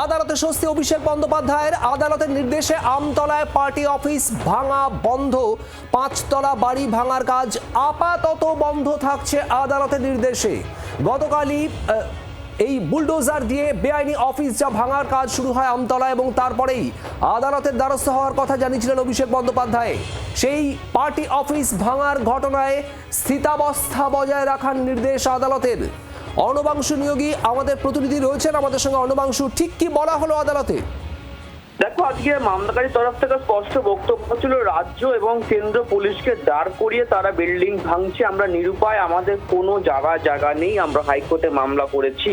আদালতে স্বস্তি অভিষেক বন্দ্যোপাধ্যায়ের। আদালতের নির্দেশে আমতলায় পার্টি অফিস ভাঙা বন্ধ, 5 তলা বাড়ি ভাঙার কাজ আপাতত বন্ধ থাকছে আদালতের নির্দেশে। গতকালই এই বুলডোজার দিয়ে বেআইনি অফিস যা ভাঙার কাজ শুরু হয় আমতলা, এবং তারপরেই আদালতের দ্বারস্থ হওয়ার কথা জানিয়েছিলেন অভিষেক বন্দ্যোপাধ্যায়। সেই পার্টি অফিস ভাঙার ঘটনায় স্থিতাবস্থা বজায় রাখার নির্দেশ আদালতের। অর্ণবাংশু নিয়োগী আমাদের প্রতিনিধি রয়েছেন আমাদের সঙ্গে। অর্ণবাংশু, ঠিক কি বলা হলো আদালতে? দেখো, আজকে মামলাকারীর তরফ থেকে স্পষ্ট বক্তব্য ছিল, রাজ্য এবং কেন্দ্র পুলিশকে দাঁড় করিয়ে তারা বিল্ডিং ভাঙছে, আমরা নিরুপায়, আমাদের কোনো জায়গা নেই, আমরা হাইকোর্টে মামলা করেছি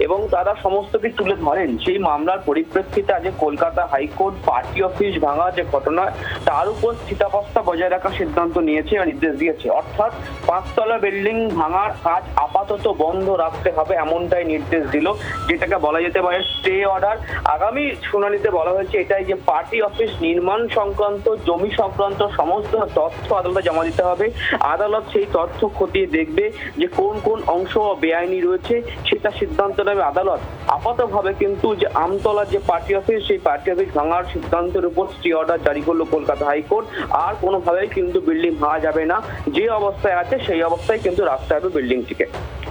এবং তারা সমস্ত কিছু তুলে ধরেন। সেই মামলার পরিপ্রেক্ষিতে আজ কলকাতা হাইকোর্ট পার্টি অফিস ভাঙা যে ঘটনা, তার উপর স্থিতাবস্থা বজায় রাখার সিদ্ধান্ত নিয়েছে, নির্দেশ দিয়েছে। অর্থাৎ 5 তলা বিল্ডিং ভাঙার কাজ আপাতত বন্ধ রাখতে হবে, এমনটাই নির্দেশ দিল, যেটাকে বলা যেতে পারে স্টে অর্ডার। আগামী শুনানিতে বলা হয়েছে এটাই যে পার্টি অফিস নির্মাণ সংক্রান্ত, জমি সংক্রান্ত সমস্ত তথ্য আদালতে জমা দিতে হবে। আদালত সেই তথ্য খতিয়ে দেখবে যে কোন কোন অংশ বেআইনি রয়েছে, সেটা সিদ্ধান্ত নেবে আদালত। আপাতভাবে কিন্তু যে আমতলার যে পার্টি অফিস, সেই পার্টি অফিস ভাঙার সিদ্ধান্তের উপর স্টে অর্ডার জারি করলো কলকাতা হাইকোর্ট। আর কোনোভাবেই কিন্তু বিল্ডিং ভাঙা যাবে না, যে অবস্থায় আছে সেই অবস্থায় কিন্তু রাখতে হবে বিল্ডিংটিকে।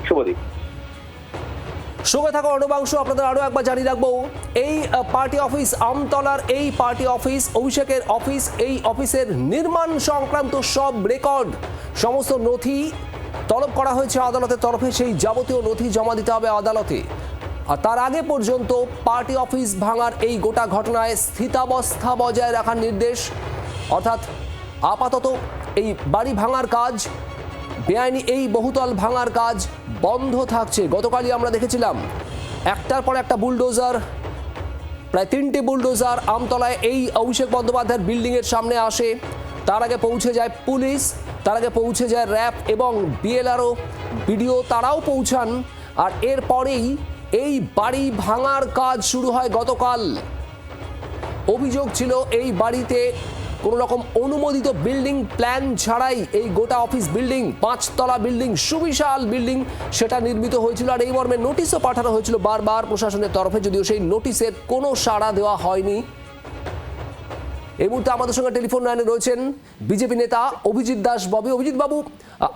শুভদীপ, সঙ্গে থাকা অর্ণবাংশু, আপনাদের আরো একবার জানিয়ে রাখবো, এই পার্টি অফিস আমতলার এই পার্টি অফিস অভিষেকের অফিস, এই অফিসের নির্মাণ সংক্রান্ত সব রেকর্ড, সমস্ত নথি তলব করা হয়েছে আদালতের তরফে। সেই যাবতীয় নথি জমা দিতে হবে আদালতে। আর তার আগে পর্যন্ত পার্টি অফিস ভাঙার এই গোটা ঘটনায় স্থিতাবস্থা বজায় রাখার নির্দেশ। অর্থাৎ আপাতত এই বাড়ি ভাঙার কাজ, বেআইনি এই বহুতল ভাঙার কাজ বন্ধ থাকছে। গতকালই আমরা দেখেছিলাম একটার পর একটা বুলডোজার, প্রায় 3টে বুলডোজার আমতলায় এই অভিষেক বন্দ্যোপাধ্যায়ের বিল্ডিংয়ের সামনে আসে। তার আগে পৌঁছে যায় পুলিশ, তার আগে পৌঁছে যায় র্যাব এবং বিএলআরও, বিডিও, তারাও পৌঁছান। আর এরপরেই এই বাড়ি ভাঙার কাজ শুরু হয় গতকাল। অভিযোগ ছিল এই বাড়িতে কোনো রকম অনুমোদিত বিল্ডিং প্ল্যান ছাড়াই এই গোটা অফিস বিল্ডিং, 5 তলা বিল্ডিং, সুবিশাল বিল্ডিং, সেটা নির্মিত হয়েছিল। আর এই মর্মে নোটিশও পাঠানো হয়েছিল বারবার প্রশাসনের তরফে, যদিও সেই নোটিশের কোনো সাড়া দেওয়া হয়নি। এই মুহূর্তে আমাদের সঙ্গে টেলিফোন লাইনে রয়েছেন বিজেপি নেতা অভিজিৎ দাস ববি। অভিজিৎ বাবু,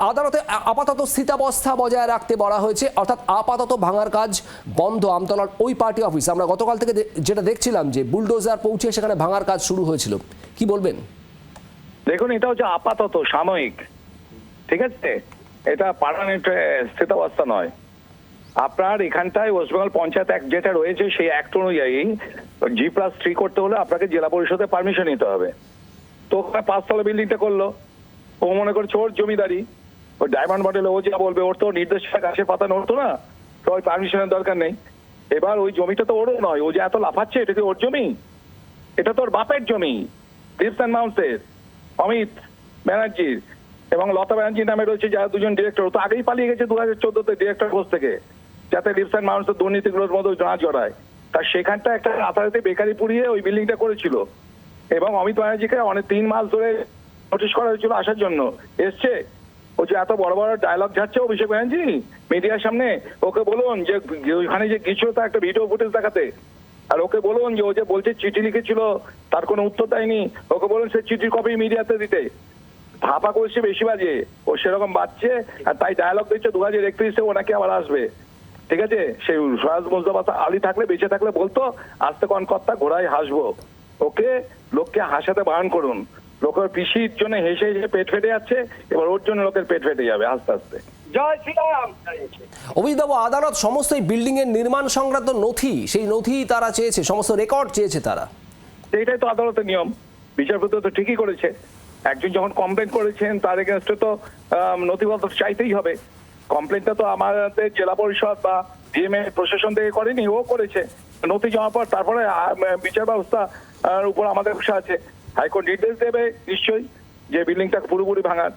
আদালতে আপাতত স্থিতাবস্থা বজায় রাখতে বলা হয়েছে, অর্থাৎ আপাতত ভাঙার কাজ বন্ধ আমতলার ওই পার্টি অফিস। আমরা গতকাল থেকে যেটা দেখছিলাম যে বুলডোজার পৌঁছে সেখানে ভাঙার কাজ শুরু হয়েছিল, কি বলবেন? দেখুন, এটা হচ্ছে আপাতত সাময়িক, ঠিক আছে, এটা পার্মানেন্ট স্থিতাবস্থা নয়। আপনার এখানটায় ওয়েস্ট বেঙ্গল পঞ্চায়েত অ্যাক্ট যেটা রয়েছে, সেই অ্যাক্ট অনুযায়ী G+3 করতে হলে আপনাকে জেলা পরিষদের পারমিশন নিতে হবে। তো 5 তলা বিল্ডিংটা করলো, ও মনে করছে ওর জমিদারি, ওই ডায়মন্ড মডেলে ও যা বলবে, ওর তো নির্দেশিকা গাছে পাতা নড়তো না, তো ওই পারমিশনের দরকার নেই। এবার ওই জমিটা তো ওরও নয়, ও যে এত লাফাচ্ছে, এটা কি ওর জমি? এটা তো ওর বাপের জমি, লিভস অ্যান্ড মাউন্টসের, অমিত ব্যানার্জির এবং লতা ব্যানার্জির নামে রয়েছে যারা দুজন ডিরেক্টর। তো আগেই পালিয়ে গেছে 2014-তে ডিরেক্টর পোস্ট থেকে, যাতে লিভস অ্যান্ড মাউন্টসের দুর্নীতিগুলোর মধ্যে না জড়ায়। তার সেখানটা একটা আদালতে বেকারি পুড়িয়ে ওই বিল্ডিংটা করেছিল এবং অমিত ব্যানার্জিকে অনেক 3 মাস ধরে নোটিশ করা হয়েছিল আসার জন্য। এসছে, ও যে এত বড় বড় ডায়লগ যাচ্ছে অভিষেক ব্যানার্জি মিডিয়ার সামনে, ওকে বলুন যে ওইখানে যে গিয়েছিল তার একটা ভিডিও ফুটেজ দেখাতে। আর ওকে বলুন যে ও যে বলছে চিঠি লিখেছিল তার কোনো উত্তর দেয়নি, ওকে বলুন সে চিঠির কপি মিডিয়াতে দিতে। ভাপা করছে বেশি বাজে, ও সেরকম বাজছে, আর তাই ডায়লগ দিচ্ছে 2031-এ ও নাকি আবার আসবে। ঠিক আছে, সেই সয়াজ মুজতবা আলী থাকলে, বেঁচে থাকলে বলতো আস্তে কোন কর্তা ঘোড়ায় হাসবো। ওকে লোককে হাসাতে বারণ করুন। লোকের পিসির জন্য হেসে হেসে পেট ফেটে যাচ্ছে, এবার ওর জন্য লোকের পেট ফেটে যাবে আস্তে আস্তে। জয় শ্রীরাম। অভিজিৎবাবু, আদালত সমস্ত এই বিল্ডিং এর নির্মাণ সংক্রান্ত নথি, সেই নথি তারা চেয়েছে, সমস্ত রেকর্ড চেয়েছে তারা। এইটাই তো আদালতের নিয়ম, বিচারপতি তো ঠিকই করেছে। একজন যখন কমপ্লেন করেছেন তার এগেনস্টে তো নথিপত্র চাইতেই হবে। কমপ্লেনটা তো আমাদের জেলা পরিষদ বা ডিএমএ প্রশাসন থেকে করেনি, ও করেছে। নথি জমা পর তারপরে বিচার ব্যবস্থার উপর আমাদের বসে আছে। হাইকোর্ট নির্দেশ দেবে নিশ্চয়ই যে বিল্ডিংটা পুরোপুরি ভাঙার।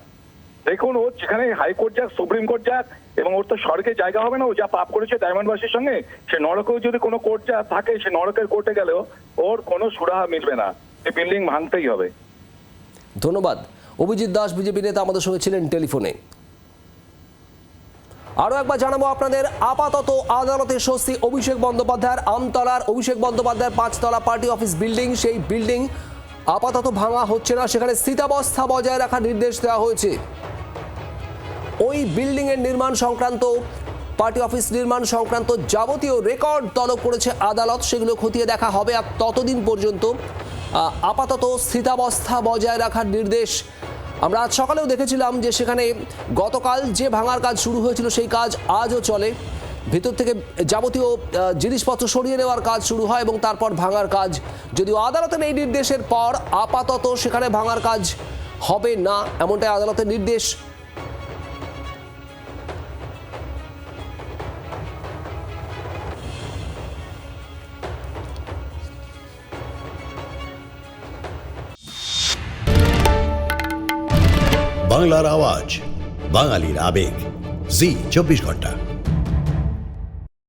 দেখুন, ও যেখানে হাইকোর্ট যাক, সুপ্রিম কোর্ট যাক, এবং ওর তো স্বর্গে জায়গা হবে না। ও যা পাপ করেছে ডায়মন্ডবাসীর সঙ্গে, সে নরকেও যদি কোনো কোর্ট যা থাকে, সে নরকের কোর্টে গেলেও ওর কোনো সুরাহা মিলবে না। এই বিল্ডিং ভাঙতেই হবে। ধন্যবাদ। অভিজিৎ দাস বিজেপি নেতা আমাদের সঙ্গে ছিলেন টেলিফোনে। আরও একবার জানাবো আপনাদের, আপাতত আদালতে স্বস্তি অভিষেক বন্দ্যোপাধ্যায়ের। আমতলার অভিষেক বন্দ্যোপাধ্যায়ের 5 তলা পার্টি অফিস বিল্ডিং, সেই বিল্ডিং আপাতত ভাঙা হচ্ছে না, সেখানে স্থিতাবস্থা বজায় রাখার নির্দেশ দেওয়া হয়েছে। ওই বিল্ডিংয়ের নির্মাণ সংক্রান্ত, পার্টি অফিস নির্মাণ সংক্রান্ত যাবতীয় রেকর্ড তলব করেছে আদালত, সেগুলো খতিয়ে দেখা হবে। আর ততদিন পর্যন্ত আপাতত স্থিতাবস্থা বজায় রাখার নির্দেশ। আমরা আজ সকালেও দেখেছিলাম যে সেখানে গতকাল যে ভাঙার কাজ শুরু হয়েছিল সেই কাজ আজও চলে। ভিতর থেকে যাবতীয় জিনিসপত্র সরিয়ে নেওয়ার কাজ শুরু হয় এবং তারপর ভাঙার কাজ। যদিও আদালতের এই নির্দেশের পর আপাতত সেখানে ভাঙার কাজ হবে না, এমনটাই আদালতের নির্দেশ। বাংলার আওয়াজ, বাঙালির আবেগ, জি 24 ঘন্টা।